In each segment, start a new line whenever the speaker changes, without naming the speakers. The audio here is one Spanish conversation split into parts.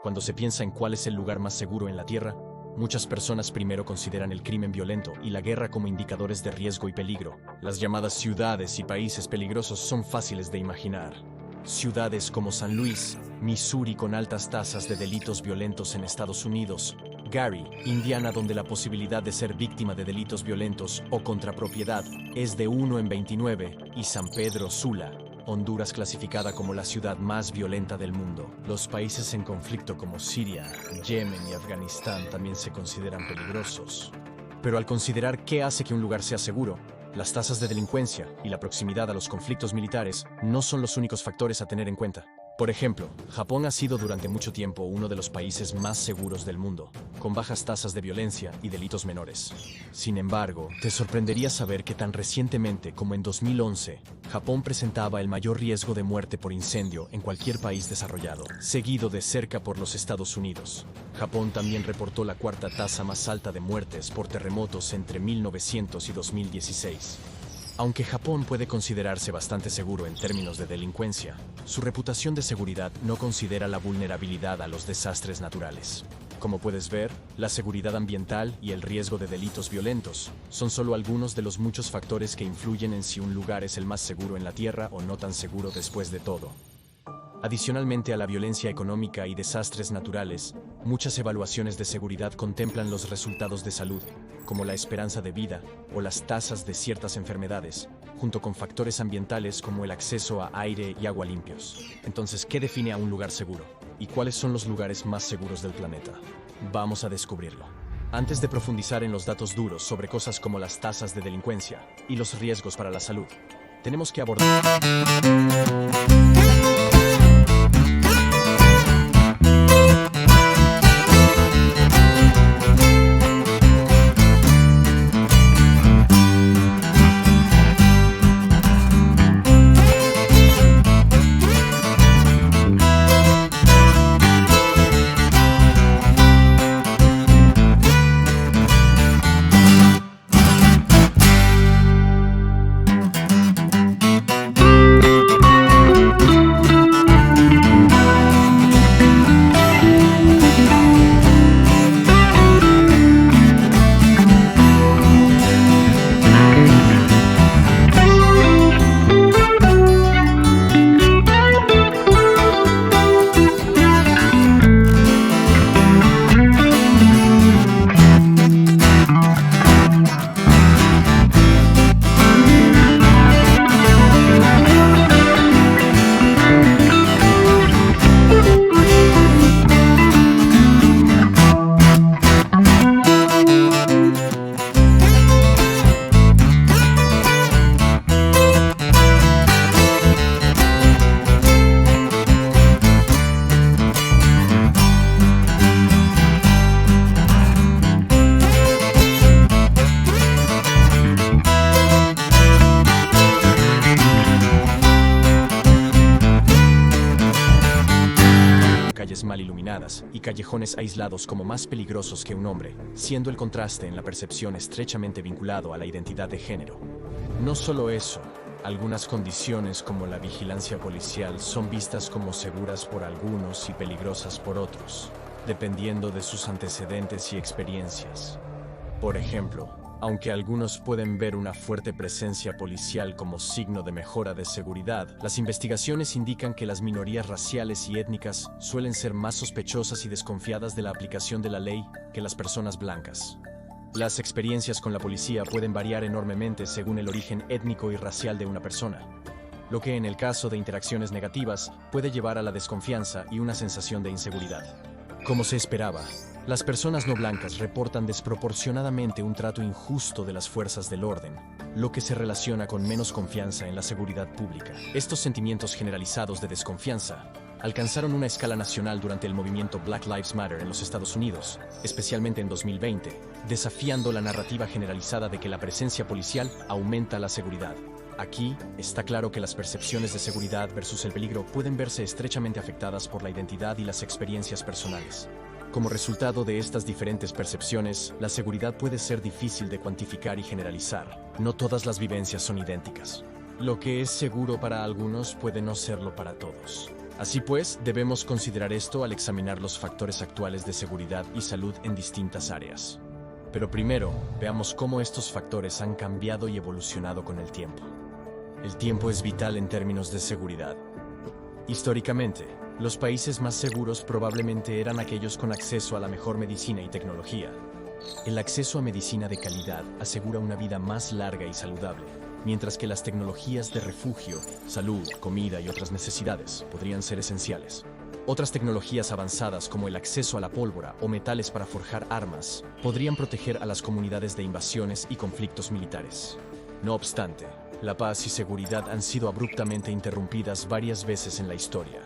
Cuando se piensa en cuál es el lugar más seguro en la Tierra, muchas personas primero consideran el crimen violento y la guerra como indicadores de riesgo y peligro. Las llamadas ciudades y países peligrosos son fáciles de imaginar. Ciudades como San Luis, Missouri, con altas tasas de delitos violentos en Estados Unidos; Gary, Indiana, donde la posibilidad de ser víctima de delitos violentos o contra propiedad es de 1 en 29; y San Pedro Sula, Honduras, clasificada como la ciudad más violenta del mundo. Los países en conflicto como Siria, Yemen y Afganistán también se consideran peligrosos. Pero al considerar qué hace que un lugar sea seguro, las tasas de delincuencia y la proximidad a los conflictos militares no son los únicos factores a tener en cuenta. Por ejemplo, Japón ha sido durante mucho tiempo uno de los países más seguros del mundo, con bajas tasas de violencia y delitos menores. Sin embargo, te sorprendería saber que tan recientemente como en 2011, Japón presentaba el mayor riesgo de muerte por incendio en cualquier país desarrollado, seguido de cerca por los Estados Unidos. Japón también reportó la cuarta tasa más alta de muertes por terremotos entre 1900 y 2016. Aunque Japón puede considerarse bastante seguro en términos de delincuencia, su reputación de seguridad no considera la vulnerabilidad a los desastres naturales. Como puedes ver, la seguridad ambiental y el riesgo de delitos violentos son solo algunos de los muchos factores que influyen en si un lugar es el más seguro en la Tierra o no tan seguro después de todo. Adicionalmente a la violencia económica y desastres naturales, muchas evaluaciones de seguridad contemplan los resultados de salud, como la esperanza de vida o las tasas de ciertas enfermedades, junto con factores ambientales como el acceso a aire y agua limpios. Entonces, ¿qué define a un lugar seguro? ¿Y cuáles son los lugares más seguros del planeta? Vamos a descubrirlo. Antes de profundizar en los datos duros sobre cosas como las tasas de delincuencia y los riesgos para la salud, tenemos que abordar calles mal iluminadas y callejones aislados como más peligrosos que un hombre, siendo el contraste en la percepción estrechamente vinculado a la identidad de género. No solo eso, algunas condiciones como la vigilancia policial son vistas como seguras por algunos y peligrosas por otros, dependiendo de sus antecedentes y experiencias. Por ejemplo, aunque algunos pueden ver una fuerte presencia policial como signo de mejora de seguridad, las investigaciones indican que las minorías raciales y étnicas suelen ser más sospechosas y desconfiadas de la aplicación de la ley que las personas blancas. Las experiencias con la policía pueden variar enormemente según el origen étnico y racial de una persona, lo que en el caso de interacciones negativas puede llevar a la desconfianza y una sensación de inseguridad. Como se esperaba, las personas no blancas reportan desproporcionadamente un trato injusto de las fuerzas del orden, lo que se relaciona con menos confianza en la seguridad pública. Estos sentimientos generalizados de desconfianza alcanzaron una escala nacional durante el movimiento Black Lives Matter en los Estados Unidos, especialmente en 2020, desafiando la narrativa generalizada de que la presencia policial aumenta la seguridad. Aquí está claro que las percepciones de seguridad versus el peligro pueden verse estrechamente afectadas por la identidad y las experiencias personales. Como resultado de estas diferentes percepciones, la seguridad puede ser difícil de cuantificar y generalizar. No todas las vivencias son idénticas. Lo que es seguro para algunos puede no serlo para todos. Así pues, debemos considerar esto al examinar los factores actuales de seguridad y salud en distintas áreas. Pero primero, veamos cómo estos factores han cambiado y evolucionado con el tiempo. El tiempo es vital en términos de seguridad. Históricamente, los países más seguros probablemente eran aquellos con acceso a la mejor medicina y tecnología. El acceso a medicina de calidad asegura una vida más larga y saludable, mientras que las tecnologías de refugio, salud, comida y otras necesidades podrían ser esenciales. Otras tecnologías avanzadas como el acceso a la pólvora o metales para forjar armas podrían proteger a las comunidades de invasiones y conflictos militares. No obstante, la paz y seguridad han sido abruptamente interrumpidas varias veces en la historia.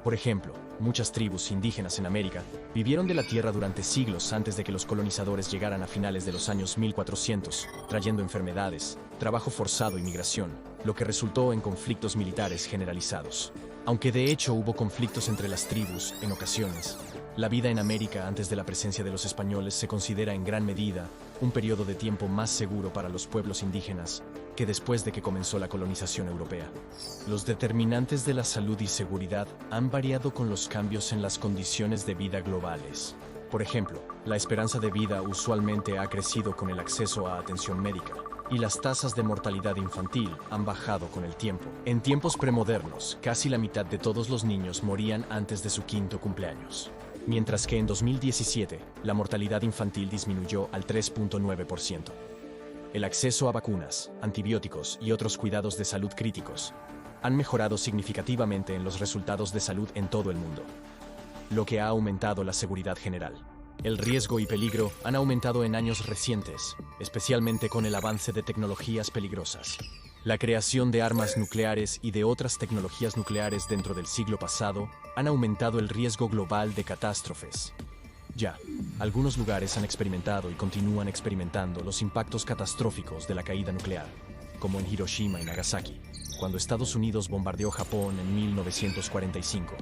Por ejemplo, muchas tribus indígenas en América vivieron de la tierra durante siglos antes de que los colonizadores llegaran a finales de los años 1400, trayendo enfermedades, trabajo forzado y migración, lo que resultó en conflictos militares generalizados. Aunque de hecho hubo conflictos entre las tribus, en ocasiones, la vida en América antes de la presencia de los españoles se considera en gran medida un periodo de tiempo más seguro para los pueblos indígenas que después de que comenzó la colonización europea. Los determinantes de la salud y seguridad han variado con los cambios en las condiciones de vida globales. Por ejemplo, la esperanza de vida usualmente ha crecido con el acceso a atención médica, y las tasas de mortalidad infantil han bajado con el tiempo. En tiempos premodernos, casi la mitad de todos los niños morían antes de su quinto cumpleaños, mientras que en 2017 la mortalidad infantil disminuyó al 3.9%. El acceso a vacunas, antibióticos y otros cuidados de salud críticos han mejorado significativamente en los resultados de salud en todo el mundo, lo que ha aumentado la seguridad general. El riesgo y peligro han aumentado en años recientes, especialmente con el avance de tecnologías peligrosas. La creación de armas nucleares y de otras tecnologías nucleares dentro del siglo pasado han aumentado el riesgo global de catástrofes. Ya, algunos lugares han experimentado y continúan experimentando los impactos catastróficos de la caída nuclear, como en Hiroshima y Nagasaki, cuando Estados Unidos bombardeó Japón en 1945,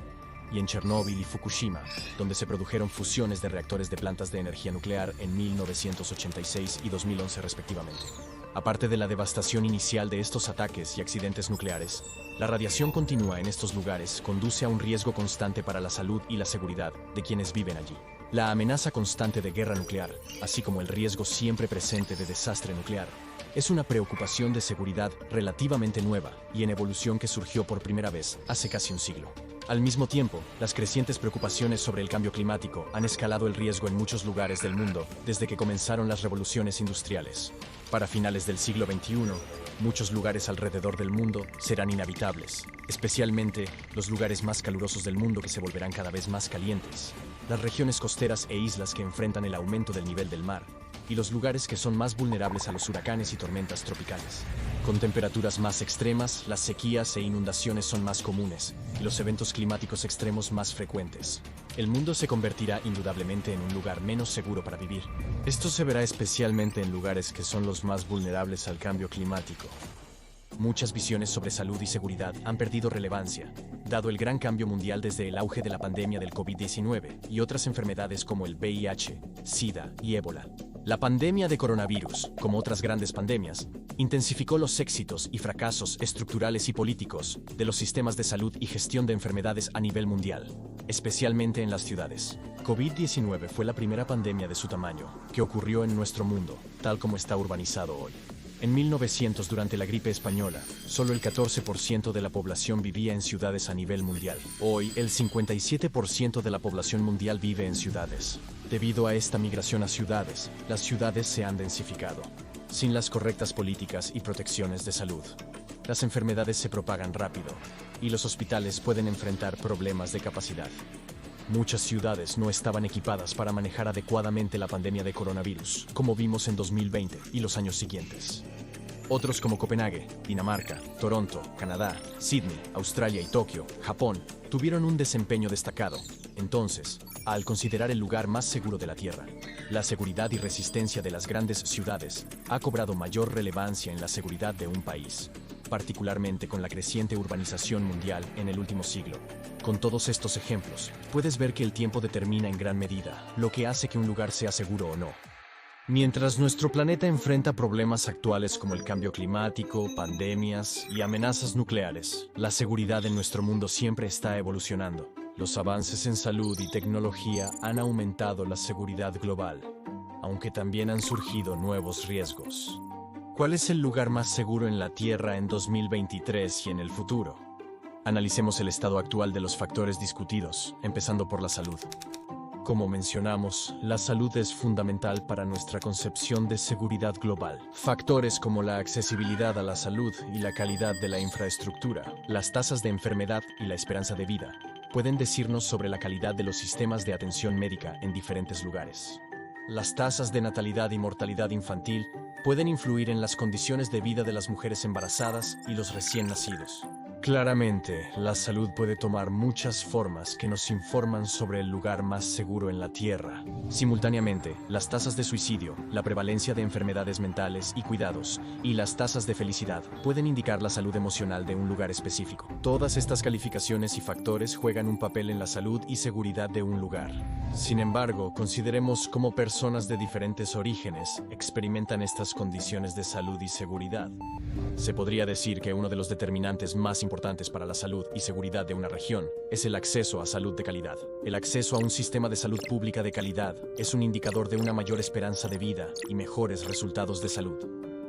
y en Chernóbil y Fukushima, donde se produjeron fusiones de reactores de plantas de energía nuclear en 1986 y 2011 respectivamente. Aparte de la devastación inicial de estos ataques y accidentes nucleares, la radiación continua en estos lugares conduce a un riesgo constante para la salud y la seguridad de quienes viven allí. La amenaza constante de guerra nuclear, así como el riesgo siempre presente de desastre nuclear, es una preocupación de seguridad relativamente nueva y en evolución que surgió por primera vez hace casi un siglo. Al mismo tiempo, las crecientes preocupaciones sobre el cambio climático han escalado el riesgo en muchos lugares del mundo desde que comenzaron las revoluciones industriales. Para finales del siglo XXI, muchos lugares alrededor del mundo serán inhabitables, especialmente los lugares más calurosos del mundo que se volverán cada vez más calientes, las regiones costeras e islas que enfrentan el aumento del nivel del mar, y los lugares que son más vulnerables a los huracanes y tormentas tropicales. Con temperaturas más extremas, las sequías e inundaciones son más comunes, y los eventos climáticos extremos más frecuentes. El mundo se convertirá indudablemente en un lugar menos seguro para vivir. Esto se verá especialmente en lugares que son los más vulnerables al cambio climático. Muchas visiones sobre salud y seguridad han perdido relevancia, dado el gran cambio mundial desde el auge de la pandemia del COVID-19 y otras enfermedades como el VIH, SIDA y ébola. La pandemia de coronavirus, como otras grandes pandemias, intensificó los éxitos y fracasos estructurales y políticos de los sistemas de salud y gestión de enfermedades a nivel mundial, especialmente en las ciudades. COVID-19 fue la primera pandemia de su tamaño que ocurrió en nuestro mundo, tal como está urbanizado hoy. En 1900, durante la gripe española, solo el 14% de la población vivía en ciudades a nivel mundial. Hoy, el 57% de la población mundial vive en ciudades. Debido a esta migración a ciudades, las ciudades se han densificado. Sin las correctas políticas y protecciones de salud, las enfermedades se propagan rápido y los hospitales pueden enfrentar problemas de capacidad. Muchas ciudades no estaban equipadas para manejar adecuadamente la pandemia de coronavirus, como vimos en 2020 y los años siguientes. Otros como Copenhague, Dinamarca, Toronto, Canadá, Sydney, Australia y Tokio, Japón, tuvieron un desempeño destacado. Entonces, al considerar el lugar más seguro de la Tierra, la seguridad y resistencia de las grandes ciudades ha cobrado mayor relevancia en la seguridad de un país, particularmente con la creciente urbanización mundial en el último siglo. Con todos estos ejemplos, puedes ver que el tiempo determina en gran medida lo que hace que un lugar sea seguro o no. Mientras nuestro planeta enfrenta problemas actuales como el cambio climático, pandemias y amenazas nucleares, la seguridad en nuestro mundo siempre está evolucionando. Los avances en salud y tecnología han aumentado la seguridad global, aunque también han surgido nuevos riesgos. ¿Cuál es el lugar más seguro en la Tierra en 2023 y en el futuro? Analicemos el estado actual de los factores discutidos, empezando por la salud. Como mencionamos, la salud es fundamental para nuestra concepción de seguridad global. Factores como la accesibilidad a la salud y la calidad de la infraestructura, las tasas de enfermedad y la esperanza de vida, pueden decirnos sobre la calidad de los sistemas de atención médica en diferentes lugares. Las tasas de natalidad y mortalidad infantil pueden influir en las condiciones de vida de las mujeres embarazadas y los recién nacidos. Claramente, la salud puede tomar muchas formas que nos informan sobre el lugar más seguro en la Tierra. Simultáneamente, las tasas de suicidio, la prevalencia de enfermedades mentales y cuidados, y las tasas de felicidad pueden indicar la salud emocional de un lugar específico. Todas estas calificaciones y factores juegan un papel en la salud y seguridad de un lugar. Sin embargo, consideremos cómo personas de diferentes orígenes experimentan estas condiciones de salud y seguridad. Se podría decir que uno de los determinantes más importantes para la salud y seguridad de una región es el acceso a salud de calidad. El acceso a un sistema de salud pública de calidad es un indicador de una mayor esperanza de vida y mejores resultados de salud.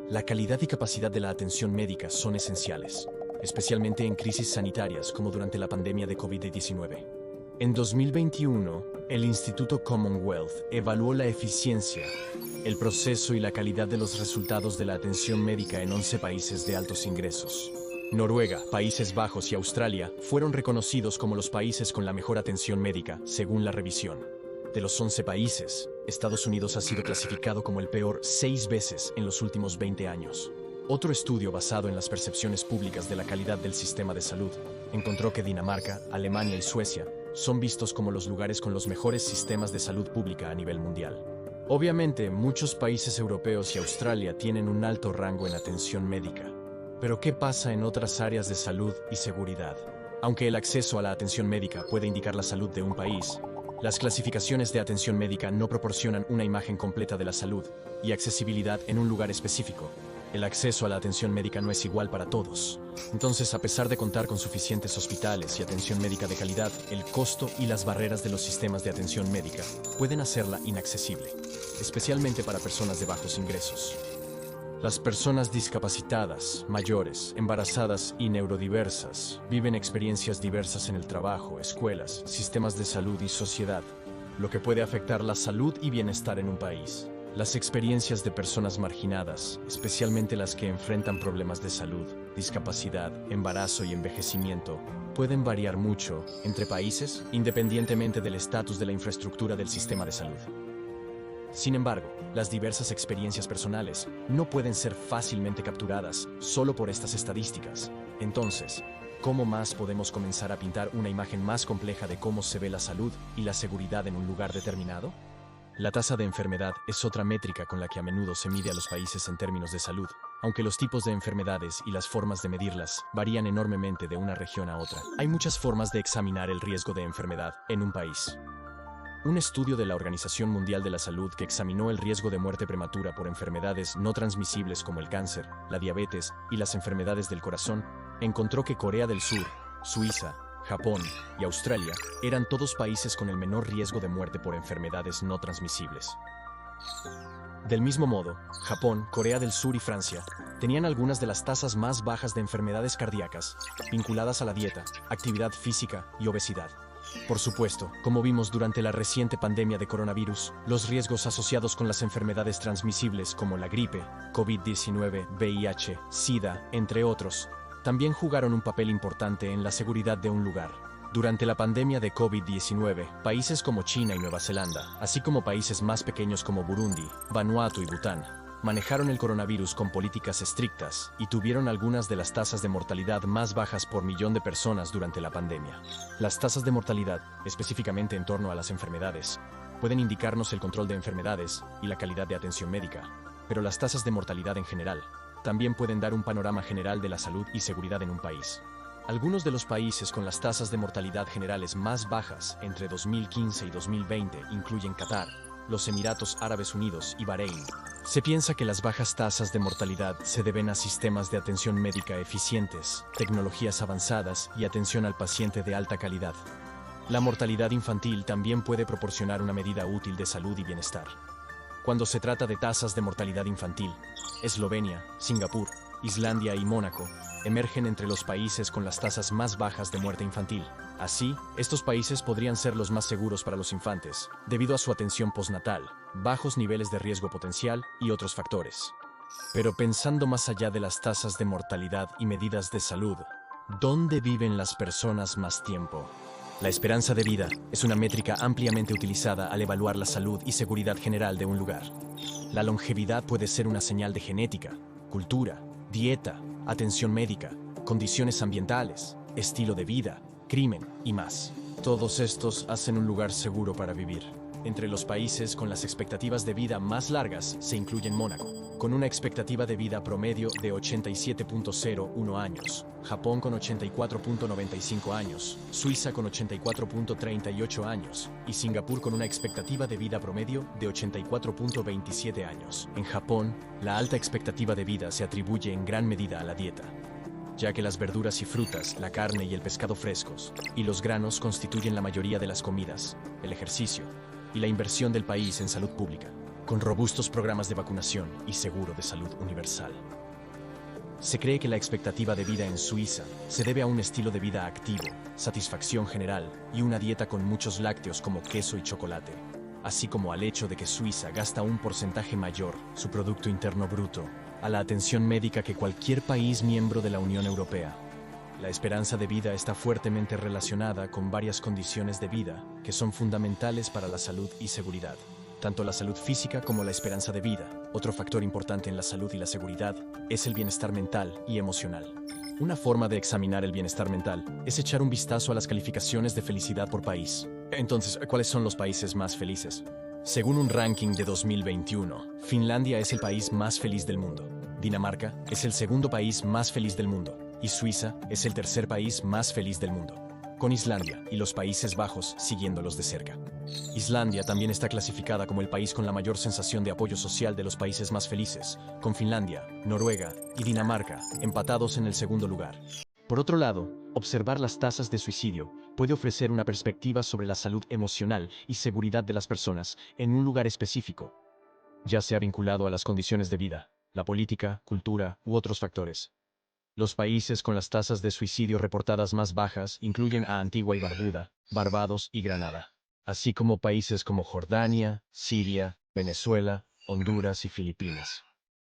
La calidad y capacidad de la atención médica son esenciales, especialmente en crisis sanitarias como durante la pandemia de COVID-19. En 2021, el Instituto Commonwealth evaluó la eficiencia, el proceso y la calidad de los resultados de la atención médica en 11 países de altos ingresos. Noruega, Países Bajos y Australia fueron reconocidos como los países con la mejor atención médica, según la revisión. De los 11 países, Estados Unidos ha sido clasificado como el peor 6 veces en los últimos 20 años. Otro estudio basado en las percepciones públicas de la calidad del sistema de salud encontró que Dinamarca, Alemania y Suecia son vistos como los lugares con los mejores sistemas de salud pública a nivel mundial. Obviamente, muchos países europeos y Australia tienen un alto rango en atención médica. Pero ¿qué pasa en otras áreas de salud y seguridad? Aunque el acceso a la atención médica puede indicar la salud de un país, las clasificaciones de atención médica no proporcionan una imagen completa de la salud y accesibilidad en un lugar específico. El acceso a la atención médica no es igual para todos. Entonces, a pesar de contar con suficientes hospitales y atención médica de calidad, el costo y las barreras de los sistemas de atención médica pueden hacerla inaccesible, especialmente para personas de bajos ingresos. Las personas discapacitadas, mayores, embarazadas y neurodiversas viven experiencias diversas en el trabajo, escuelas, sistemas de salud y sociedad, lo que puede afectar la salud y bienestar en un país. Las experiencias de personas marginadas, especialmente las que enfrentan problemas de salud, discapacidad, embarazo y envejecimiento, pueden variar mucho entre países, independientemente del estatus de la infraestructura del sistema de salud. Sin embargo, las diversas experiencias personales no pueden ser fácilmente capturadas solo por estas estadísticas. Entonces, ¿cómo más podemos comenzar a pintar una imagen más compleja de cómo se ve la salud y la seguridad en un lugar determinado? La tasa de enfermedad es otra métrica con la que a menudo se mide a los países en términos de salud, aunque los tipos de enfermedades y las formas de medirlas varían enormemente de una región a otra. Hay muchas formas de examinar el riesgo de enfermedad en un país. Un estudio de la Organización Mundial de la Salud que examinó el riesgo de muerte prematura por enfermedades no transmisibles como el cáncer, la diabetes y las enfermedades del corazón, encontró que Corea del Sur, Suiza, Japón y Australia eran todos países con el menor riesgo de muerte por enfermedades no transmisibles. Del mismo modo, Japón, Corea del Sur y Francia tenían algunas de las tasas más bajas de enfermedades cardíacas vinculadas a la dieta, actividad física y obesidad. Por supuesto, como vimos durante la reciente pandemia de coronavirus, los riesgos asociados con las enfermedades transmisibles como la gripe, COVID-19, VIH, SIDA, entre otros, también jugaron un papel importante en la seguridad de un lugar. Durante la pandemia de COVID-19, países como China y Nueva Zelanda, así como países más pequeños como Burundi, Vanuatu y Bután, manejaron el coronavirus con políticas estrictas y tuvieron algunas de las tasas de mortalidad más bajas por millón de personas durante la pandemia. Las tasas de mortalidad, específicamente en torno a las enfermedades, pueden indicarnos el control de enfermedades y la calidad de atención médica, pero las tasas de mortalidad en general también pueden dar un panorama general de la salud y seguridad en un país. Algunos de los países con las tasas de mortalidad generales más bajas entre 2015 y 2020 incluyen Qatar, los Emiratos Árabes Unidos y Bahrein. Se piensa que las bajas tasas de mortalidad se deben a sistemas de atención médica eficientes, tecnologías avanzadas y atención al paciente de alta calidad. La mortalidad infantil también puede proporcionar una medida útil de salud y bienestar. Cuando se trata de tasas de mortalidad infantil, Eslovenia, Singapur, Islandia y Mónaco emergen entre los países con las tasas más bajas de muerte infantil. Así, estos países podrían ser los más seguros para los infantes, debido a su atención postnatal, bajos niveles de riesgo potencial y otros factores. Pero pensando más allá de las tasas de mortalidad y medidas de salud, ¿dónde viven las personas más tiempo? La esperanza de vida es una métrica ampliamente utilizada al evaluar la salud y seguridad general de un lugar. La longevidad puede ser una señal de genética, cultura, dieta, atención médica, condiciones ambientales, estilo de vida, crimen y más. Todos estos hacen un lugar seguro para vivir. Entre los países con las expectativas de vida más largas se incluyen Mónaco, con una expectativa de vida promedio de 87.01 años, Japón con 84.95 años, Suiza con 84.38 años y Singapur con una expectativa de vida promedio de 84.27 años. En Japón, la alta expectativa de vida se atribuye en gran medida a la dieta, ya que las verduras y frutas, la carne y el pescado frescos y los granos constituyen la mayoría de las comidas, el ejercicio y la inversión del país en salud pública, con robustos programas de vacunación y seguro de salud universal. Se cree que la expectativa de vida en Suiza se debe a un estilo de vida activo, satisfacción general y una dieta con muchos lácteos como queso y chocolate, así como al hecho de que Suiza gasta un porcentaje mayor, su Producto Interno Bruto, a la atención médica que cualquier país miembro de la Unión Europea. La esperanza de vida está fuertemente relacionada con varias condiciones de vida que son fundamentales para la salud y seguridad. Tanto la salud física como la esperanza de vida. Otro factor importante en la salud y la seguridad es el bienestar mental y emocional. Una forma de examinar el bienestar mental es echar un vistazo a las calificaciones de felicidad por país. Entonces, ¿cuáles son los países más felices? Según un ranking de 2021, Finlandia es el país más feliz del mundo. Dinamarca es el segundo país más feliz del mundo. Y Suiza es el tercer país más feliz del mundo, con Islandia y los Países Bajos siguiéndolos de cerca. Islandia también está clasificada como el país con la mayor sensación de apoyo social de los países más felices, con Finlandia, Noruega y Dinamarca empatados en el segundo lugar. Por otro lado, observar las tasas de suicidio puede ofrecer una perspectiva sobre la salud emocional y seguridad de las personas en un lugar específico, ya sea vinculado a las condiciones de vida, la política, cultura u otros factores. Los países con las tasas de suicidio reportadas más bajas incluyen a Antigua y Barbuda, Barbados y Granada, así como países como Jordania, Siria, Venezuela, Honduras y Filipinas.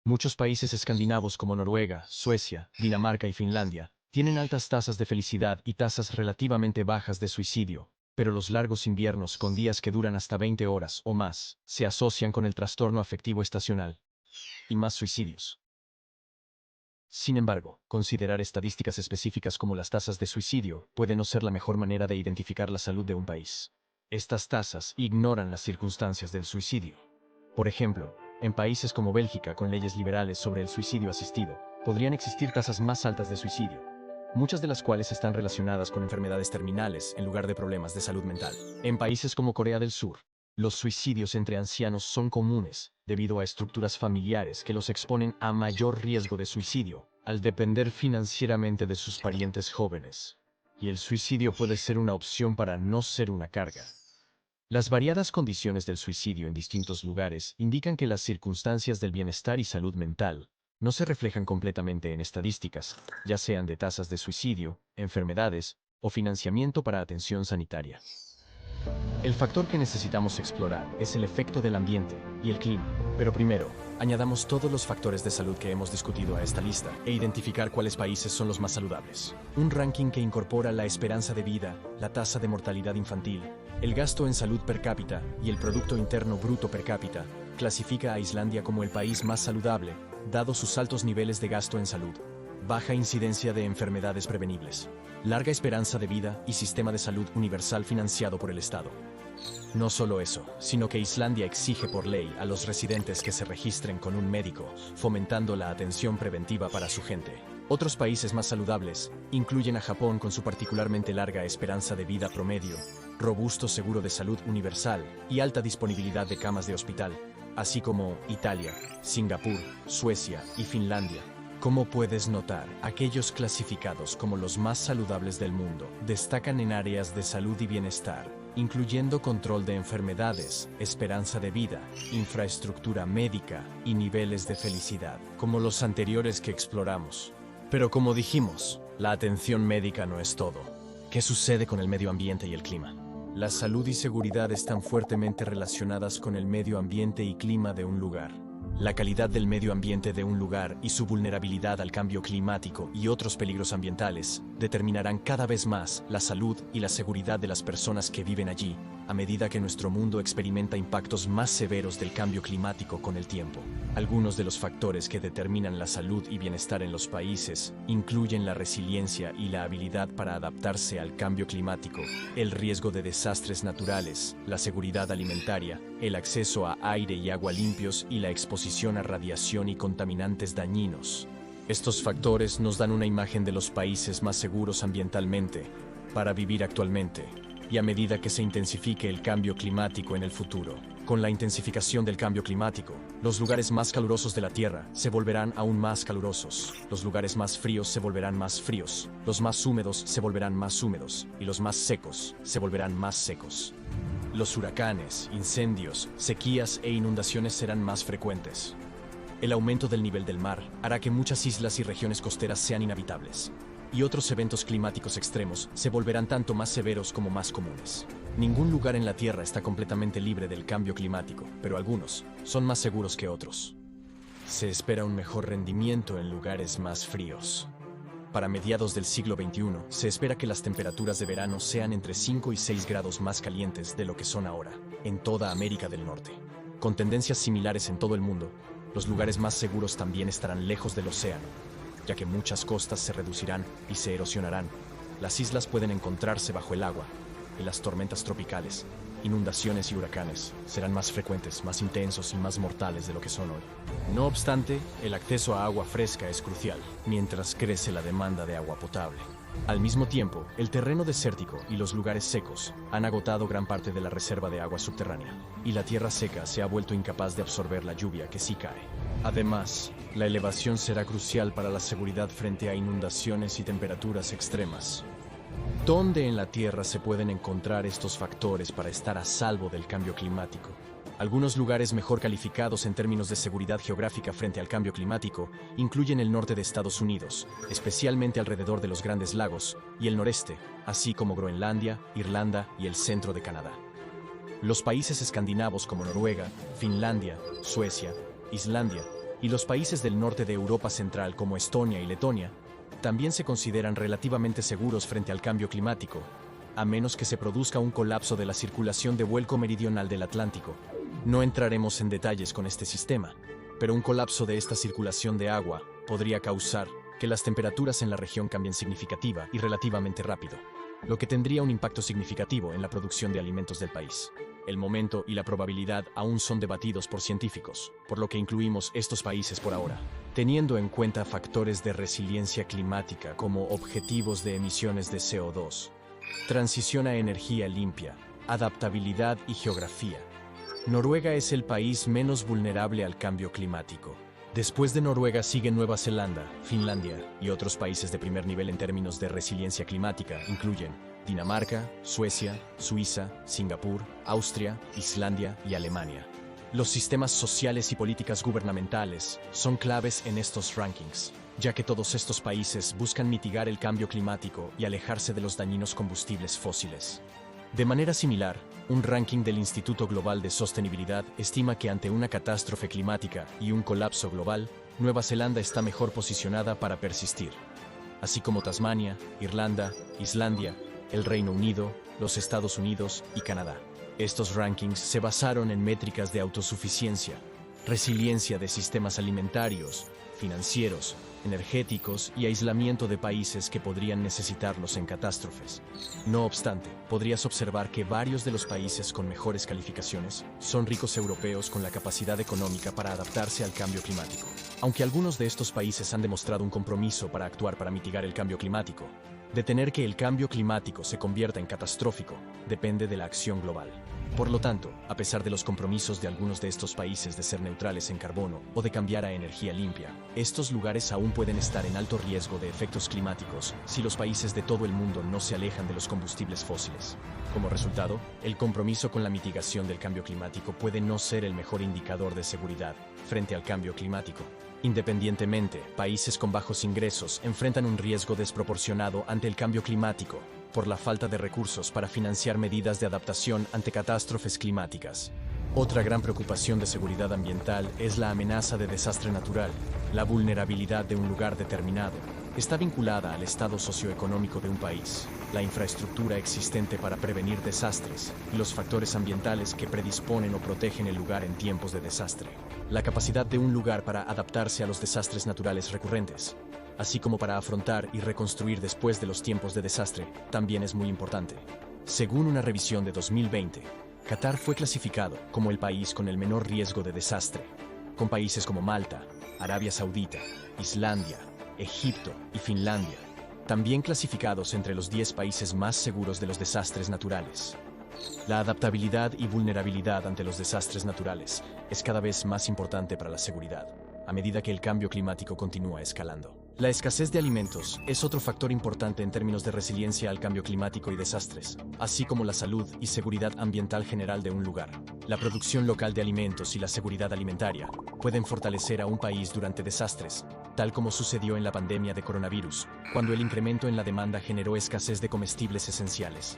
Muchos países escandinavos como Noruega, Suecia, Dinamarca y Finlandia tienen altas tasas de felicidad y tasas relativamente bajas de suicidio, pero los largos inviernos con días que duran hasta 20 horas o más se asocian con el trastorno afectivo estacional y más suicidios. Sin embargo, considerar estadísticas específicas como las tasas de suicidio puede no ser la mejor manera de identificar la salud de un país. Estas tasas ignoran las circunstancias del suicidio. Por ejemplo, en países como Bélgica con leyes liberales sobre el suicidio asistido, podrían existir tasas más altas de suicidio, muchas de las cuales están relacionadas con enfermedades terminales en lugar de problemas de salud mental. En países como Corea del Sur, los suicidios entre ancianos son comunes, debido a estructuras familiares que los exponen a mayor riesgo de suicidio, al depender financieramente de sus parientes jóvenes. Y el suicidio puede ser una opción para no ser una carga. Las variadas condiciones del suicidio en distintos lugares indican que las circunstancias del bienestar y salud mental no se reflejan completamente en estadísticas, ya sean de tasas de suicidio, enfermedades o financiamiento para atención sanitaria. El factor que necesitamos explorar es el efecto del ambiente y el clima. Pero primero, añadamos todos los factores de salud que hemos discutido a esta lista e identificar cuáles países son los más saludables. Un ranking que incorpora la esperanza de vida, la tasa de mortalidad infantil, el gasto en salud per cápita y el Producto Interno Bruto per cápita clasifica a Islandia como el país más saludable, dado sus altos niveles de gasto en salud, baja incidencia de enfermedades prevenibles, larga esperanza de vida y sistema de salud universal financiado por el Estado. No solo eso, sino que Islandia exige por ley a los residentes que se registren con un médico, fomentando la atención preventiva para su gente. Otros países más saludables incluyen a Japón con su particularmente larga esperanza de vida promedio, robusto seguro de salud universal y alta disponibilidad de camas de hospital, así como Italia, Singapur, Suecia y Finlandia. Como puedes notar, aquellos clasificados como los más saludables del mundo destacan en áreas de salud y bienestar, incluyendo control de enfermedades, esperanza de vida, infraestructura médica y niveles de felicidad, como los anteriores que exploramos. Pero como dijimos, la atención médica no es todo. ¿Qué sucede con el medio ambiente y el clima? La salud y seguridad están fuertemente relacionadas con el medio ambiente y clima de un lugar. La calidad del medio ambiente de un lugar y su vulnerabilidad al cambio climático y otros peligros ambientales determinarán cada vez más la salud y la seguridad de las personas que viven allí, a medida que nuestro mundo experimenta impactos más severos del cambio climático con el tiempo. Algunos de los factores que determinan la salud y bienestar en los países incluyen la resiliencia y la habilidad para adaptarse al cambio climático, el riesgo de desastres naturales, la seguridad alimentaria, el acceso a aire y agua limpios y la exposición a radiación y contaminantes dañinos. Estos factores nos dan una imagen de los países más seguros ambientalmente para vivir actualmente, y a medida que se intensifique el cambio climático en el futuro. Con la intensificación del cambio climático, los lugares más calurosos de la Tierra se volverán aún más calurosos, los lugares más fríos se volverán más fríos, los más húmedos se volverán más húmedos, y los más secos se volverán más secos. Los huracanes, incendios, sequías e inundaciones serán más frecuentes. El aumento del nivel del mar hará que muchas islas y regiones costeras sean inhabitables, y otros eventos climáticos extremos se volverán tanto más severos como más comunes. Ningún lugar en la Tierra está completamente libre del cambio climático, pero algunos son más seguros que otros. Se espera un mejor rendimiento en lugares más fríos. Para mediados del siglo XXI, se espera que las temperaturas de verano sean entre 5 y 6 grados más calientes de lo que son ahora, en toda América del Norte. Con tendencias similares en todo el mundo, los lugares más seguros también estarán lejos del océano, ya que muchas costas se reducirán y se erosionarán. Las islas pueden encontrarse bajo el agua, y las tormentas tropicales, inundaciones y huracanes serán más frecuentes, más intensos y más mortales de lo que son hoy. No obstante, el acceso a agua fresca es crucial, mientras crece la demanda de agua potable. Al mismo tiempo, el terreno desértico y los lugares secos han agotado gran parte de la reserva de agua subterránea, y la tierra seca se ha vuelto incapaz de absorber la lluvia que sí cae. Además, la elevación será crucial para la seguridad frente a inundaciones y temperaturas extremas. ¿Dónde en la Tierra se pueden encontrar estos factores para estar a salvo del cambio climático? Algunos lugares mejor calificados en términos de seguridad geográfica frente al cambio climático incluyen el norte de Estados Unidos, especialmente alrededor de los Grandes Lagos, y el noreste, así como Groenlandia, Irlanda y el centro de Canadá. Los países escandinavos como Noruega, Finlandia, Suecia, Islandia y los países del norte de Europa Central como Estonia y Letonia también se consideran relativamente seguros frente al cambio climático, a menos que se produzca un colapso de la circulación de vuelco meridional del Atlántico. No entraremos en detalles con este sistema, pero un colapso de esta circulación de agua podría causar que las temperaturas en la región cambien significativa y relativamente rápido, lo que tendría un impacto significativo en la producción de alimentos del país. El momento y la probabilidad aún son debatidos por científicos, por lo que incluimos estos países por ahora, teniendo en cuenta factores de resiliencia climática como objetivos de emisiones de CO2, transición a energía limpia, adaptabilidad y geografía. Noruega es el país menos vulnerable al cambio climático. Después de Noruega siguen Nueva Zelanda, Finlandia y otros países de primer nivel en términos de resiliencia climática incluyen Dinamarca, Suecia, Suiza, Singapur, Austria, Islandia y Alemania. Los sistemas sociales y políticas gubernamentales son claves en estos rankings, ya que todos estos países buscan mitigar el cambio climático y alejarse de los dañinos combustibles fósiles. De manera similar, un ranking del Instituto Global de Sostenibilidad estima que ante una catástrofe climática y un colapso global, Nueva Zelanda está mejor posicionada para persistir, así como Tasmania, Irlanda, Islandia, el Reino Unido, los Estados Unidos y Canadá. Estos rankings se basaron en métricas de autosuficiencia, resiliencia de sistemas alimentarios, financieros, energéticos y aislamiento de países que podrían necesitarlos en catástrofes. No obstante, podrías observar que varios de los países con mejores calificaciones son ricos europeos con la capacidad económica para adaptarse al cambio climático. Aunque algunos de estos países han demostrado un compromiso para actuar para mitigar el cambio climático, Detener que el cambio climático se convierta en catastrófico depende de la acción global. Por lo tanto, a pesar de los compromisos de algunos de estos países de ser neutrales en carbono o de cambiar a energía limpia, estos lugares aún pueden estar en alto riesgo de efectos climáticos si los países de todo el mundo no se alejan de los combustibles fósiles. Como resultado, el compromiso con la mitigación del cambio climático puede no ser el mejor indicador de seguridad frente al cambio climático. Independientemente, países con bajos ingresos enfrentan un riesgo desproporcionado ante el cambio climático por la falta de recursos para financiar medidas de adaptación ante catástrofes climáticas. Otra gran preocupación de seguridad ambiental es la amenaza de desastre natural. La vulnerabilidad de un lugar determinado está vinculada al estado socioeconómico de un país, la infraestructura existente para prevenir desastres y los factores ambientales que predisponen o protegen el lugar en tiempos de desastre. La capacidad de un lugar para adaptarse a los desastres naturales recurrentes, así como para afrontar y reconstruir después de los tiempos de desastre, también es muy importante. Según una revisión de 2020, Qatar fue clasificado como el país con el menor riesgo de desastre, con países como Malta, Arabia Saudita, Islandia, Egipto y Finlandia, también clasificados entre los 10 países más seguros de los desastres naturales. La adaptabilidad y vulnerabilidad ante los desastres naturales es cada vez más importante para la seguridad, a medida que el cambio climático continúa escalando. La escasez de alimentos es otro factor importante en términos de resiliencia al cambio climático y desastres, así como la salud y seguridad ambiental general de un lugar. La producción local de alimentos y la seguridad alimentaria pueden fortalecer a un país durante desastres, tal como sucedió en la pandemia de coronavirus, cuando el incremento en la demanda generó escasez de comestibles esenciales.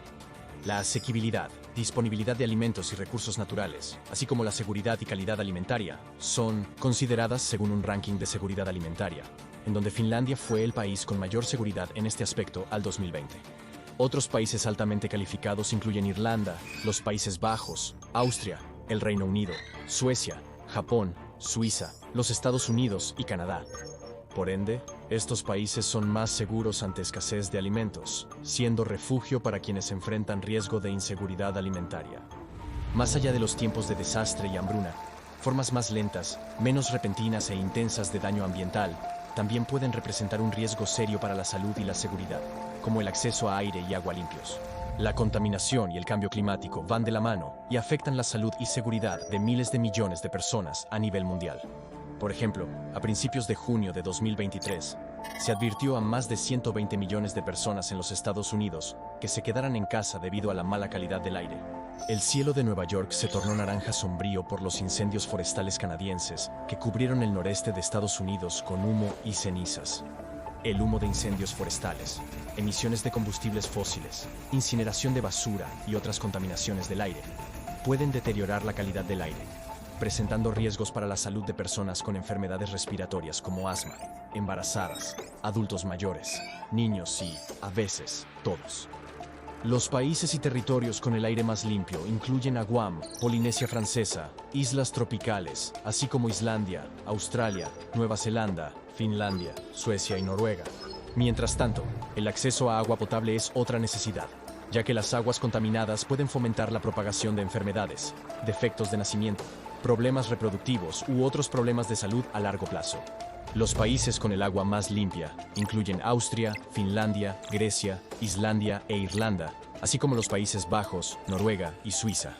La asequibilidad, disponibilidad de alimentos y recursos naturales, así como la seguridad y calidad alimentaria, son consideradas según un ranking de seguridad alimentaria, en donde Finlandia fue el país con mayor seguridad en este aspecto al 2020. Otros países altamente calificados incluyen Irlanda, los Países Bajos, Austria, el Reino Unido, Suecia, Japón, Suiza, los Estados Unidos y Canadá. Por ende, estos países son más seguros ante escasez de alimentos, siendo refugio para quienes enfrentan riesgo de inseguridad alimentaria. Más allá de los tiempos de desastre y hambruna, formas más lentas, menos repentinas e intensas de daño ambiental también pueden representar un riesgo serio para la salud y la seguridad, como el acceso a aire y agua limpios. La contaminación y el cambio climático van de la mano y afectan la salud y seguridad de miles de millones de personas a nivel mundial. Por ejemplo, a principios de junio de 2023, se advirtió a más de 120 millones de personas en los Estados Unidos que se quedaran en casa debido a la mala calidad del aire. El cielo de Nueva York se tornó naranja sombrío por los incendios forestales canadienses que cubrieron el noreste de Estados Unidos con humo y cenizas. El humo de incendios forestales, emisiones de combustibles fósiles, incineración de basura y otras contaminaciones del aire pueden deteriorar la calidad del aire, presentando riesgos para la salud de personas con enfermedades respiratorias como asma, embarazadas, adultos mayores, niños y, a veces, todos. Los países y territorios con el aire más limpio incluyen a Guam, Polinesia Francesa, islas tropicales, así como Islandia, Australia, Nueva Zelanda, Finlandia, Suecia y Noruega. Mientras tanto, el acceso a agua potable es otra necesidad, ya que las aguas contaminadas pueden fomentar la propagación de enfermedades, defectos de nacimiento, problemas reproductivos u otros problemas de salud a largo plazo. Los países con el agua más limpia incluyen Austria, Finlandia, Grecia, Islandia e Irlanda, así como los Países Bajos, Noruega y Suiza.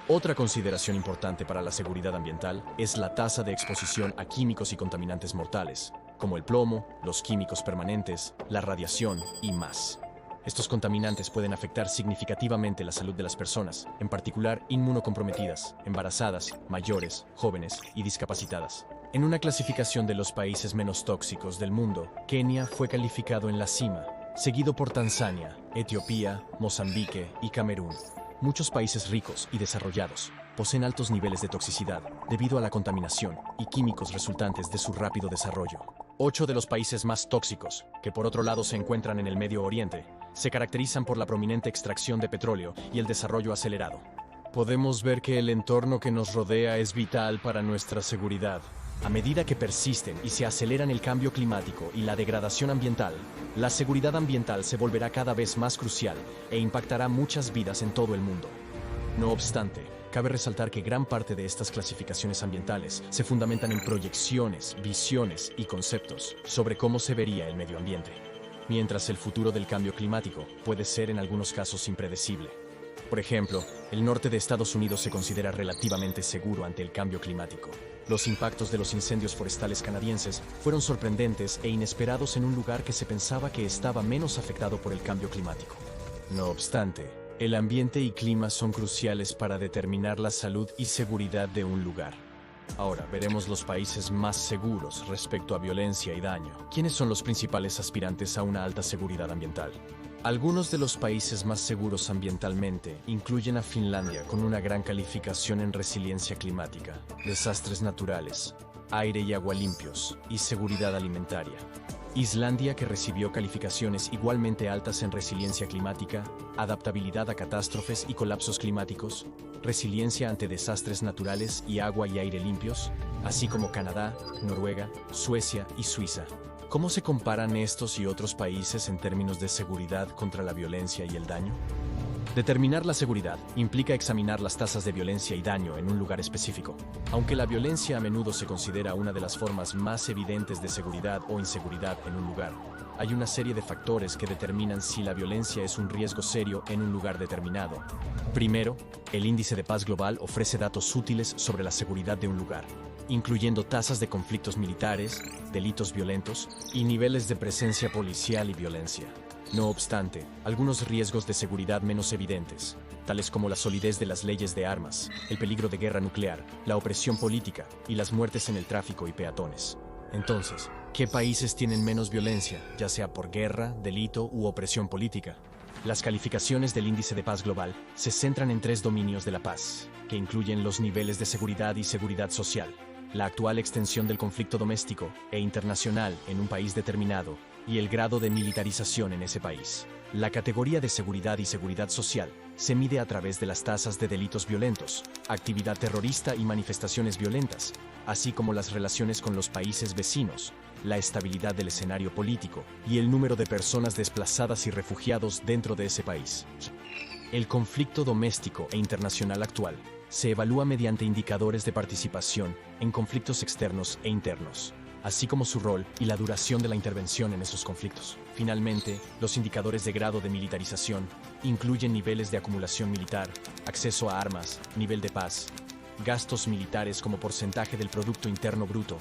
Otra consideración importante para la seguridad ambiental es la tasa de exposición a químicos y contaminantes mortales, como el plomo, los químicos permanentes, la radiación y más. Estos contaminantes pueden afectar significativamente la salud de las personas, en particular inmunocomprometidas, embarazadas, mayores, jóvenes y discapacitadas. En una clasificación de los países menos tóxicos del mundo, Kenia fue calificado en la cima, seguido por Tanzania, Etiopía, Mozambique y Camerún. Muchos países ricos y desarrollados poseen altos niveles de toxicidad debido a la contaminación y químicos resultantes de su rápido desarrollo. 8 de los países más tóxicos, que por otro lado se encuentran en el Medio Oriente, se caracterizan por la prominente extracción de petróleo y el desarrollo acelerado. Podemos ver que el entorno que nos rodea es vital para nuestra seguridad. A medida que persisten y se aceleran el cambio climático y la degradación ambiental, la seguridad ambiental se volverá cada vez más crucial e impactará muchas vidas en todo el mundo. No obstante, cabe resaltar que gran parte de estas clasificaciones ambientales se fundamentan en proyecciones, visiones y conceptos sobre cómo se vería el medio ambiente. mientras el futuro del cambio climático puede ser en algunos casos impredecible. Por ejemplo, el norte de Estados Unidos se considera relativamente seguro ante el cambio climático. Los impactos de los incendios forestales canadienses fueron sorprendentes e inesperados en un lugar que se pensaba que estaba menos afectado por el cambio climático. No obstante, el ambiente y clima son cruciales para determinar la salud y seguridad de un lugar. Ahora veremos los países más seguros respecto a violencia y daño. ¿Quiénes son los principales aspirantes a una alta seguridad ambiental? Algunos de los países más seguros ambientalmente incluyen a Finlandia con una gran calificación en resiliencia climática, desastres naturales, aire y agua limpios y seguridad alimentaria. Islandia, que recibió calificaciones igualmente altas en resiliencia climática, adaptabilidad a catástrofes y colapsos climáticos, resiliencia ante desastres naturales y agua y aire limpios, así como Canadá, Noruega, Suecia y Suiza. ¿Cómo se comparan estos y otros países en términos de seguridad contra la violencia y el daño? Determinar la seguridad implica examinar las tasas de violencia y daño en un lugar específico. Aunque la violencia a menudo se considera una de las formas más evidentes de seguridad o inseguridad en un lugar, hay una serie de factores que determinan si la violencia es un riesgo serio en un lugar determinado. Primero, el Índice de Paz Global ofrece datos útiles sobre la seguridad de un lugar, incluyendo tasas de conflictos militares, delitos violentos y niveles de presencia policial y violencia. No obstante, algunos riesgos de seguridad menos evidentes, tales como la solidez de las leyes de armas, el peligro de guerra nuclear, la opresión política y las muertes en el tráfico y peatones. Entonces, ¿qué países tienen menos violencia, ya sea por guerra, delito u opresión política? Las calificaciones del Índice de Paz Global se centran en 3 dominios de la paz, que incluyen los niveles de seguridad y seguridad social, la actual extensión del conflicto doméstico e internacional en un país determinado y el grado de militarización en ese país. La categoría de seguridad y seguridad social se mide a través de las tasas de delitos violentos, actividad terrorista y manifestaciones violentas, así como las relaciones con los países vecinos, la estabilidad del escenario político y el número de personas desplazadas y refugiados dentro de ese país. El conflicto doméstico e internacional actual se evalúa mediante indicadores de participación en conflictos externos e internos, así como su rol y la duración de la intervención en esos conflictos. Finalmente, los indicadores de grado de militarización incluyen niveles de acumulación militar, acceso a armas, nivel de paz, gastos militares como porcentaje del Producto Interno Bruto,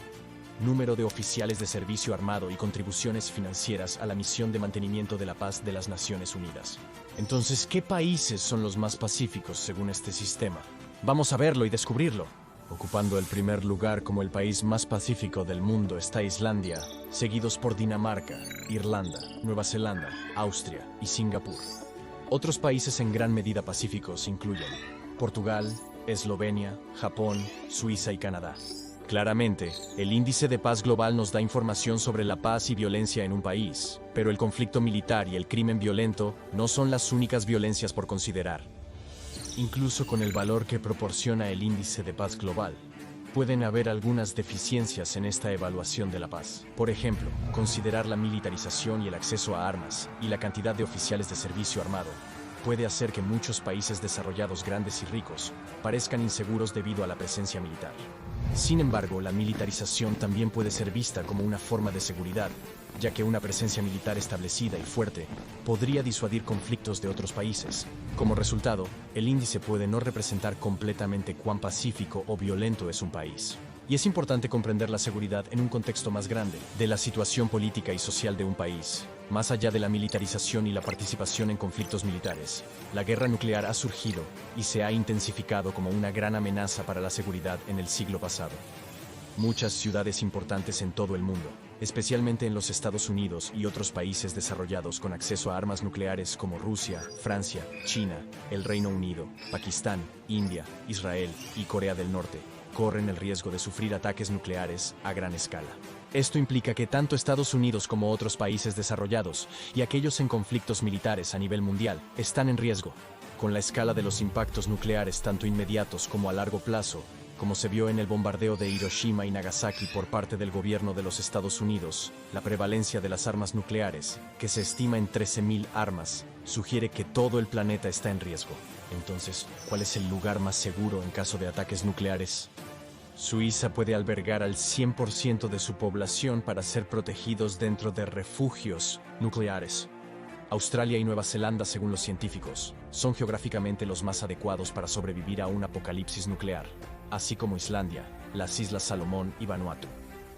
número de oficiales de servicio armado y contribuciones financieras a la misión de mantenimiento de la paz de las Naciones Unidas. Entonces, ¿qué países son los más pacíficos según este sistema? Vamos a verlo y descubrirlo. Ocupando el primer lugar como el país más pacífico del mundo está Islandia, seguidos por Dinamarca, Irlanda, Nueva Zelanda, Austria y Singapur. Otros países en gran medida pacíficos incluyen Portugal, Eslovenia, Japón, Suiza y Canadá. Claramente, el Índice de Paz Global nos da información sobre la paz y violencia en un país, pero el conflicto militar y el crimen violento no son las únicas violencias por considerar. Incluso con el valor que proporciona el Índice de Paz Global, pueden haber algunas deficiencias en esta evaluación de la paz. Por ejemplo, considerar la militarización y el acceso a armas y la cantidad de oficiales de servicio armado puede hacer que muchos países desarrollados grandes y ricos parezcan inseguros debido a la presencia militar. Sin embargo, la militarización también puede ser vista como una forma de seguridad, ya que una presencia militar establecida y fuerte podría disuadir conflictos de otros países. Como resultado, el índice puede no representar completamente cuán pacífico o violento es un país. Y es importante comprender la seguridad en un contexto más grande de la situación política y social de un país. Más allá de la militarización y la participación en conflictos militares, la guerra nuclear ha surgido y se ha intensificado como una gran amenaza para la seguridad en el siglo pasado. Muchas ciudades importantes en todo el mundo, especialmente en los Estados Unidos y otros países desarrollados con acceso a armas nucleares como Rusia, Francia, China, el Reino Unido, Pakistán, India, Israel y Corea del Norte, corren el riesgo de sufrir ataques nucleares a gran escala. Esto implica que tanto Estados Unidos como otros países desarrollados y aquellos en conflictos militares a nivel mundial están en riesgo, con la escala de los impactos nucleares tanto inmediatos como a largo plazo, como se vio en el bombardeo de Hiroshima y Nagasaki por parte del gobierno de los Estados Unidos. La prevalencia de las armas nucleares, que se estima en 13.000 armas, sugiere que todo el planeta está en riesgo. Entonces, ¿cuál es el lugar más seguro en caso de ataques nucleares? Suiza puede albergar al 100% de su población para ser protegidos dentro de refugios nucleares. Australia y Nueva Zelanda, según los científicos, son geográficamente los más adecuados para sobrevivir a un apocalipsis nuclear, así como Islandia, las Islas Salomón y Vanuatu.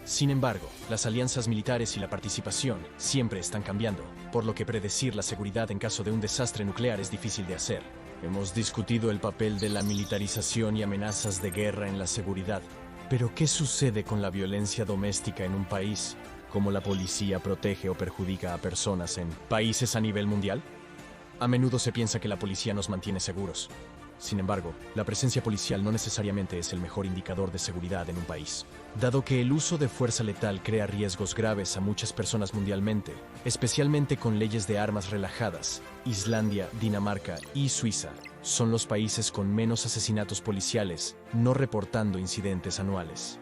Sin embargo, las alianzas militares y la participación siempre están cambiando, por lo que predecir la seguridad en caso de un desastre nuclear es difícil de hacer. Hemos discutido el papel de la militarización y amenazas de guerra en la seguridad. Pero, ¿qué sucede con la violencia doméstica en un país? ¿Cómo la policía protege o perjudica a personas en países a nivel mundial? A menudo se piensa que la policía nos mantiene seguros. Sin embargo, la presencia policial no necesariamente es el mejor indicador de seguridad en un país, dado que el uso de fuerza letal crea riesgos graves a muchas personas mundialmente, especialmente con leyes de armas relajadas. Islandia, Dinamarca y Suiza son los países con menos asesinatos policiales, no reportando incidentes anuales.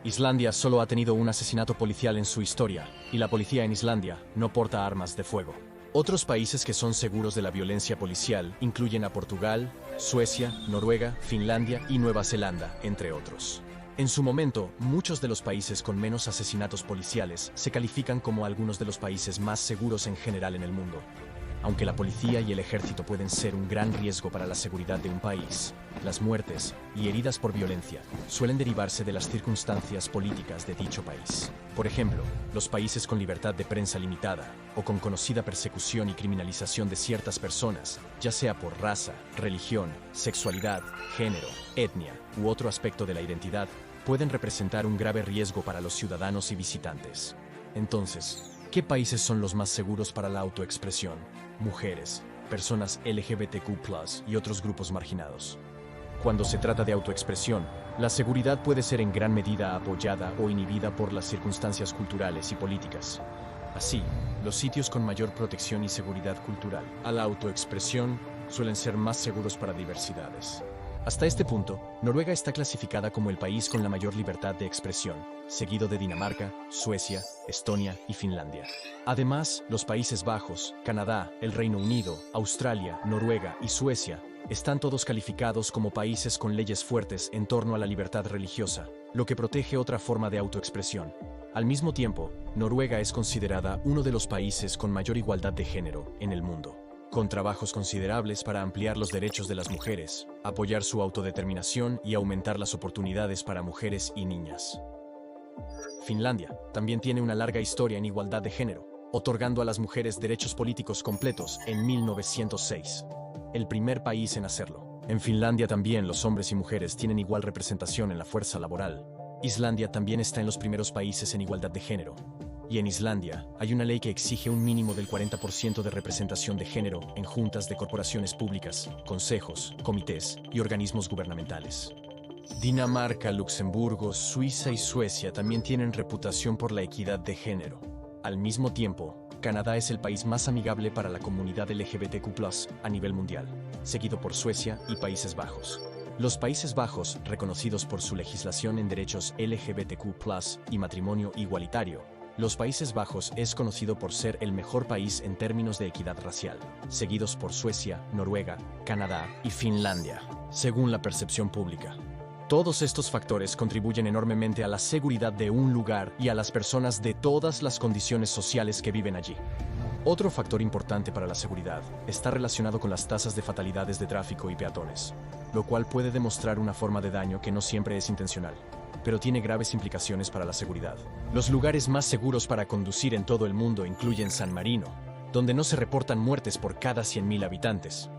Islandia solo ha tenido un asesinato policial en su historia, y la policía en Islandia no porta armas de fuego. Otros países que son seguros de la violencia policial incluyen a Portugal, Suecia, Noruega, Finlandia y Nueva Zelanda, entre otros. En su momento, muchos de los países con menos asesinatos policiales se califican como algunos de los países más seguros en general en el mundo. Aunque la policía y el ejército pueden ser un gran riesgo para la seguridad de un país, las muertes y heridas por violencia suelen derivarse de las circunstancias políticas de dicho país. Por ejemplo, los países con libertad de prensa limitada o con conocida persecución y criminalización de ciertas personas, ya sea por raza, religión, sexualidad, género, etnia u otro aspecto de la identidad, pueden representar un grave riesgo para los ciudadanos y visitantes. Entonces, ¿qué países son los más seguros para la autoexpresión? Mujeres, personas LGBTQ+ y otros grupos marginados. Cuando se trata de autoexpresión, la seguridad puede ser en gran medida apoyada o inhibida por las circunstancias culturales y políticas. Así, los sitios con mayor protección y seguridad cultural a la autoexpresión suelen ser más seguros para diversidades. Hasta este punto, Noruega está clasificada como el país con la mayor libertad de expresión, seguido de Dinamarca, Suecia, Estonia y Finlandia. Además, los Países Bajos, Canadá, el Reino Unido, Australia, Noruega y Suecia están todos calificados como países con leyes fuertes en torno a la libertad religiosa, lo que protege otra forma de autoexpresión. Al mismo tiempo, Noruega es considerada uno de los países con mayor igualdad de género en el mundo, con trabajos considerables para ampliar los derechos de las mujeres, apoyar su autodeterminación y aumentar las oportunidades para mujeres y niñas. Finlandia también tiene una larga historia en igualdad de género, otorgando a las mujeres derechos políticos completos en 1906, el primer país en hacerlo. En Finlandia también los hombres y mujeres tienen igual representación en la fuerza laboral. Islandia también está en los primeros países en igualdad de género. Y en Islandia hay una ley que exige un mínimo del 40% de representación de género en juntas de corporaciones públicas, consejos, comités y organismos gubernamentales. Dinamarca, Luxemburgo, Suiza y Suecia también tienen reputación por la equidad de género. Al mismo tiempo, Canadá es el país más amigable para la comunidad LGBTQ+ a nivel mundial, seguido por Suecia y Países Bajos. Los Países Bajos, reconocidos por su legislación en derechos LGBTQ+ y matrimonio igualitario, los Países Bajos es conocido por ser el mejor país en términos de equidad racial, seguidos por Suecia, Noruega, Canadá y Finlandia, según la percepción pública. Todos estos factores contribuyen enormemente a la seguridad de un lugar y a las personas de todas las condiciones sociales que viven allí. Otro factor importante para la seguridad está relacionado con las tasas de fatalidades de tráfico y peatones, lo cual puede demostrar una forma de daño que no siempre es intencional, pero tiene graves implicaciones para la seguridad. Los lugares más seguros para conducir en todo el mundo incluyen San Marino, donde no se reportan muertes por cada 100.000 habitantes,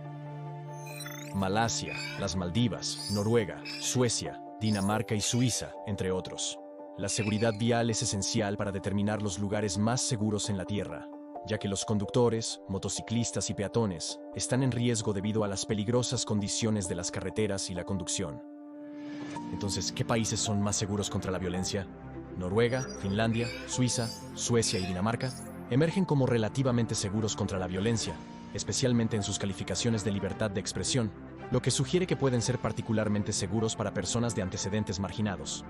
Malasia, las Maldivas, Noruega, Suecia, Dinamarca y Suiza, entre otros. La seguridad vial es esencial para determinar los lugares más seguros en la Tierra, ya que los conductores, motociclistas y peatones están en riesgo debido a las peligrosas condiciones de las carreteras y la conducción. Entonces, ¿qué países son más seguros contra la violencia? Noruega, Finlandia, Suiza, Suecia y Dinamarca emergen como relativamente seguros contra la violencia, especialmente en sus calificaciones de libertad de expresión, lo que sugiere que pueden ser particularmente seguros para personas de antecedentes marginados.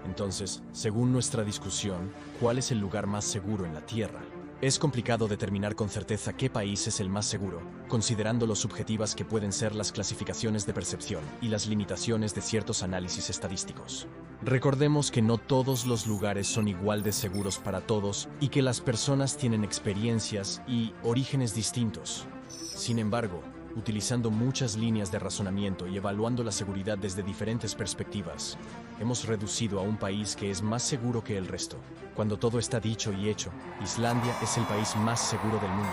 Entonces, según nuestra discusión, ¿cuál es el lugar más seguro en la Tierra? Es complicado determinar con certeza qué país es el más seguro, considerando lo subjetivas que pueden ser las clasificaciones de percepción y las limitaciones de ciertos análisis estadísticos. Recordemos que no todos los lugares son igual de seguros para todos y que las personas tienen experiencias y orígenes distintos. Sin embargo, utilizando muchas líneas de razonamiento y evaluando la seguridad desde diferentes perspectivas, hemos reducido a un país que es más seguro que el resto. Cuando todo está dicho y hecho, Islandia es el país más seguro del mundo,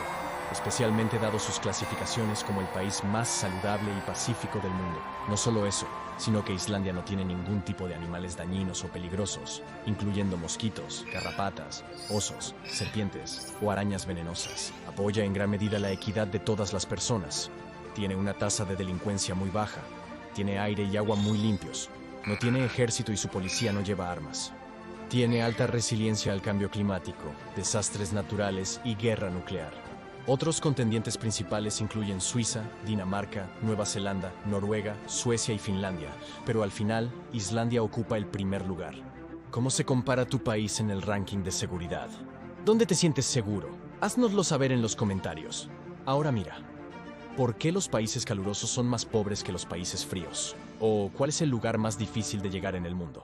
especialmente dado sus clasificaciones como el país más saludable y pacífico del mundo. No solo eso, sino que Islandia no tiene ningún tipo de animales dañinos o peligrosos, incluyendo mosquitos, garrapatas, osos, serpientes o arañas venenosas. Apoya en gran medida la equidad de todas las personas. Tiene una tasa de delincuencia muy baja. Tiene aire y agua muy limpios. No tiene ejército y su policía no lleva armas. Tiene alta resiliencia al cambio climático, desastres naturales y guerra nuclear. Otros contendientes principales incluyen Suiza, Dinamarca, Nueva Zelanda, Noruega, Suecia y Finlandia, pero al final, Islandia ocupa el primer lugar. ¿Cómo se compara tu país en el ranking de seguridad? ¿Dónde te sientes seguro? Haznoslo saber en los comentarios. Ahora mira, ¿por qué los países calurosos son más pobres que los países fríos? ¿O cuál es el lugar más difícil de llegar en el mundo?